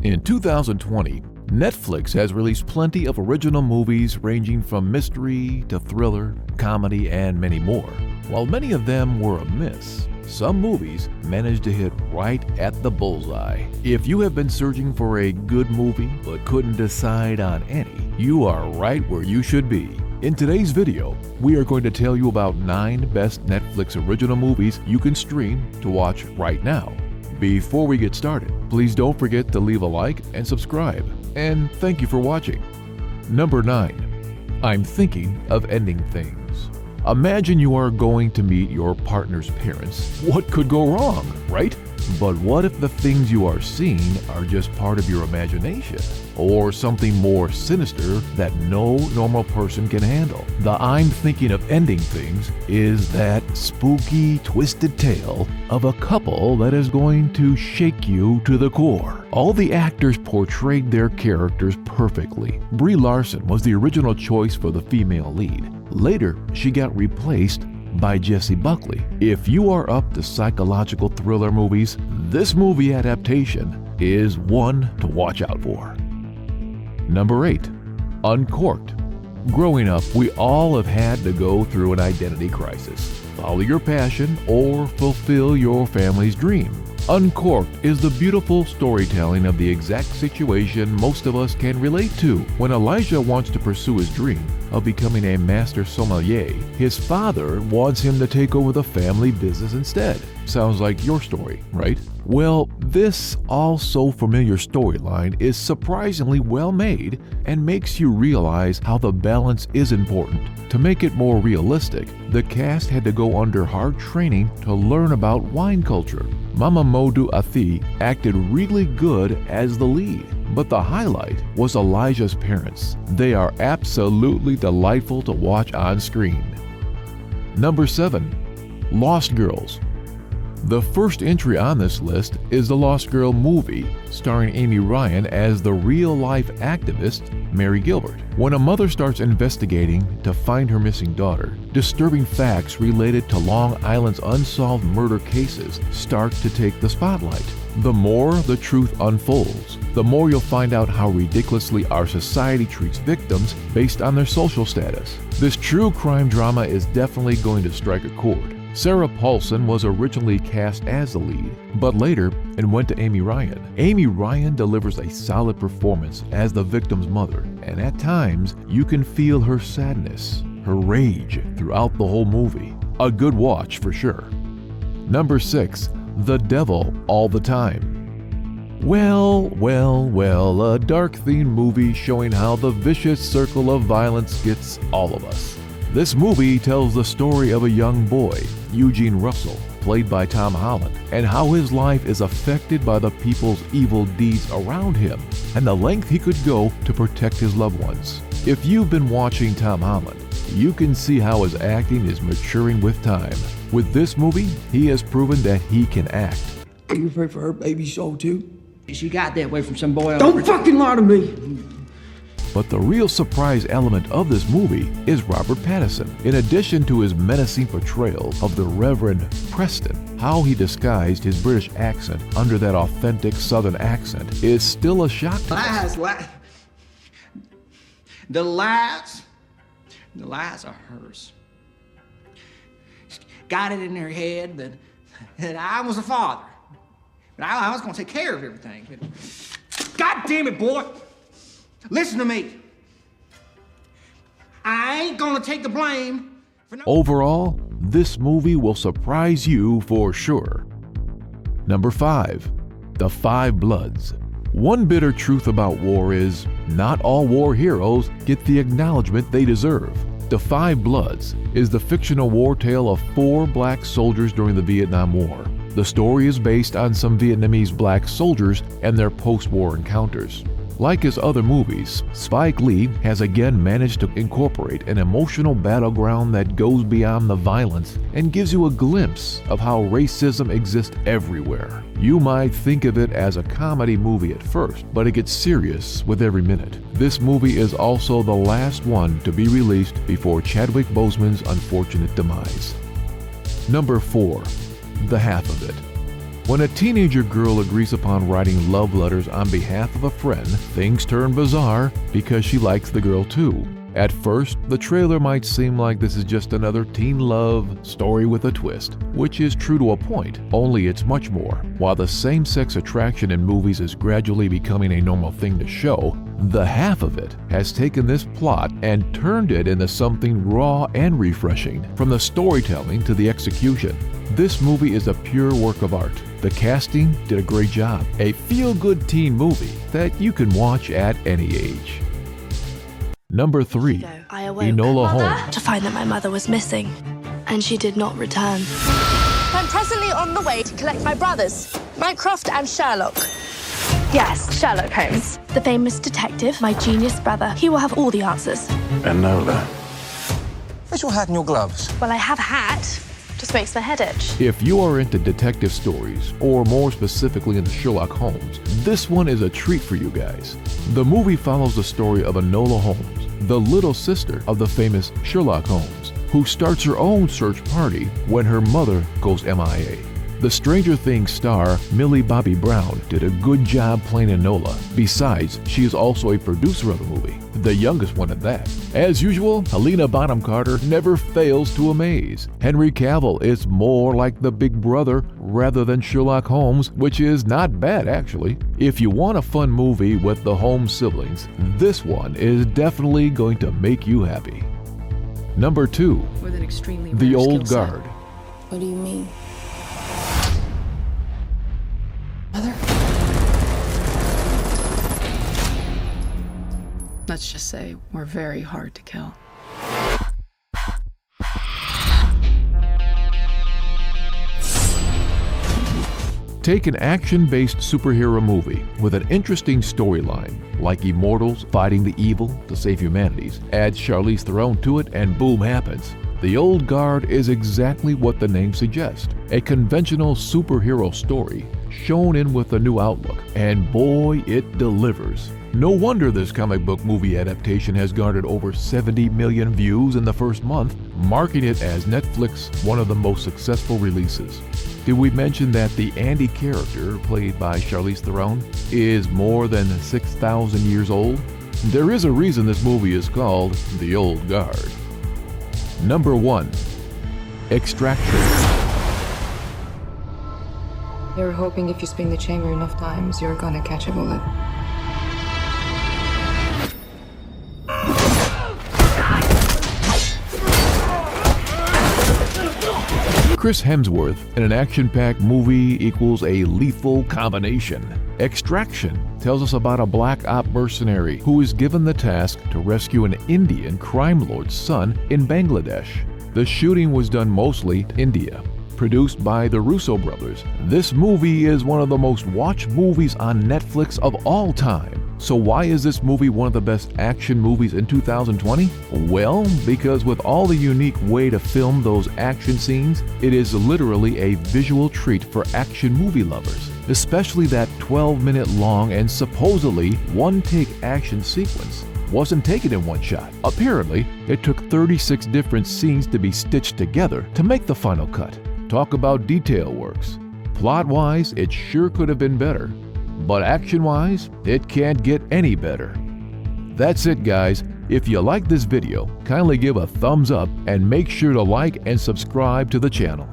In 2020, Netflix has released plenty of original movies ranging from mystery to thriller, comedy, and many more. While many of them were a miss, some movies managed to hit right at the bullseye. If you have been searching for a good movie but couldn't decide on any, you are right where you should be. In today's video, we are going to tell you about 9 best Netflix original movies you can stream to watch right now. Before we get started, please don't forget to leave a like and subscribe. And thank you for watching. Number 9. I'm thinking of ending things. Imagine you are going to meet your partner's parents. What could go wrong, right? But what if the things you are seeing are just part of your imagination? Or something more sinister that no normal person can handle? The I'm thinking of ending things is that spooky, twisted tale of a couple that is going to shake you to the core. All the actors portrayed their characters perfectly. Brie Larson was the original choice for the female lead. Later, she got replaced by Jessie Buckley. If you are up to psychological thriller movies, this movie adaptation is one to watch out for. Number 8. Uncorked. Growing up, we all have had to go through an identity crisis. Follow your passion or fulfill your family's dream. Uncorked is the beautiful storytelling of the exact situation most of us can relate to. When Elijah wants to pursue his dream of becoming a master sommelier, his father wants him to take over the family business instead. Sounds like your story, right? Well, this all-so-familiar storyline is surprisingly well made and makes you realize how the balance is important. To make it more realistic, the cast had to go under hard training to learn about wine culture. Mama Modu Athi acted really good as the lead, but the highlight was Elijah's parents. They are absolutely delightful to watch on screen. Number 7. Lost Girls. The first entry on this list is the Lost Girl movie, starring Amy Ryan as the real-life activist Mary Gilbert. When a mother starts investigating to find her missing daughter, disturbing facts related to Long Island's unsolved murder cases start to take the spotlight. The more the truth unfolds, the more you'll find out how ridiculously our society treats victims based on their social status. This true crime drama is definitely going to strike a chord. Sarah Paulson was originally cast as the lead, but later it went to Amy Ryan. Amy Ryan delivers a solid performance as the victim's mother, and at times you can feel her sadness, her rage throughout the whole movie. A good watch for sure. Number 6. The Devil All the Time. Well, a dark-themed movie showing how the vicious circle of violence gets all of us. This movie tells the story of a young boy, Eugene Russell, played by Tom Holland, and how his life is affected by the people's evil deeds around him and the length he could go to protect his loved ones. If you've been watching Tom Holland, you can see how his acting is maturing with time. With this movie, he has proven that he can act. You pray for her baby soul too? She got that way from some boy. Don't fucking lie to me! But the real surprise element of this movie is Robert Pattinson. In addition to his menacing portrayal of the Reverend Preston, how he disguised his British accent under that authentic Southern accent is still a shock to us. The lies are hers. She's got it in her head that I was a father. But I was going to take care of everything. God damn it, boy! Listen to me. I ain't gonna take the blame for no— Overall, this movie will surprise you for sure. Number 5. The Five Bloods. One bitter truth about war is not all war heroes get the acknowledgement they deserve. The Five Bloods is the fictional war tale of 4 black soldiers during the Vietnam War. The story is based on some Vietnamese black soldiers and their post-war encounters. Like his other movies, Spike Lee has again managed to incorporate an emotional battleground that goes beyond the violence and gives you a glimpse of how racism exists everywhere. You might think of it as a comedy movie at first, but it gets serious with every minute. This movie is also the last one to be released before Chadwick Boseman's unfortunate demise. Number 4. The Half of It. When a teenager girl agrees upon writing love letters on behalf of a friend, things turn bizarre because she likes the girl too. At first, the trailer might seem like this is just another teen love story with a twist, which is true to a point, only it's much more. While the same-sex attraction in movies is gradually becoming a normal thing to show, the half of it has taken this plot and turned it into something raw and refreshing. From the storytelling to the execution, this movie is a pure work of art. The casting did a great job. A feel-good teen movie that you can watch at any age. Number 3. I awoke Enola Holmes. to find that my mother was missing, and she did not return. I'm presently on the way to collect my brothers, Mycroft and Sherlock. Yes, Sherlock Holmes, the famous detective, my genius brother. He will have all the answers. Enola. Where's your hat and your gloves? Well, I have a hat. Just makes my head itch. If you are into detective stories, or more specifically into Sherlock Holmes, this one is a treat for you guys. The movie follows the story of Enola Holmes, the little sister of the famous Sherlock Holmes, who starts her own search party when her mother goes MIA. The Stranger Things star Millie Bobby Brown did a good job playing Enola. Besides, she is also a producer of the movie, the youngest one at that. As usual, Helena Bonham Carter never fails to amaze. Henry Cavill is more like the big brother rather than Sherlock Holmes, which is not bad actually. If you want a fun movie with the Holmes siblings, this one is definitely going to make you happy. Number 2. With an extremely The rare Old skill set. Guard. What do you mean? Mother? Let's just say we're very hard to kill. Take an action-based superhero movie with an interesting storyline, like immortals fighting the evil to save humanities, add Charlize Theron to it, and boom happens. The Old Guard is exactly what the name suggests, a conventional superhero story shown in with a new outlook, and boy, it delivers. No wonder this comic book movie adaptation has garnered over 70 million views in the first month, marking it as Netflix's one of the most successful releases. Did we mention that the Andy character, played by Charlize Theron, is more than 6,000 years old? There is a reason this movie is called The Old Guard. Number 1. Extraction. You're hoping if you spin the chamber enough times, you're gonna catch a bullet. Chris Hemsworth in an action-packed movie equals a lethal combination. Extraction tells us about a black op mercenary who is given the task to rescue an Indian crime lord's son in Bangladesh. The shooting was done mostly in India. Produced by the Russo brothers, this movie is one of the most watched movies on Netflix of all time. So why is this movie one of the best action movies in 2020? Well, because with all the unique way to film those action scenes, it is literally a visual treat for action movie lovers. Especially that 12-minute long and supposedly one-take action sequence wasn't taken in one shot. Apparently, it took 36 different scenes to be stitched together to make the final cut. Talk about detail works. Plot-wise, it sure could have been better. But action-wise, it can't get any better. That's it, guys. If you like this video, kindly give a thumbs up and make sure to like and subscribe to the channel.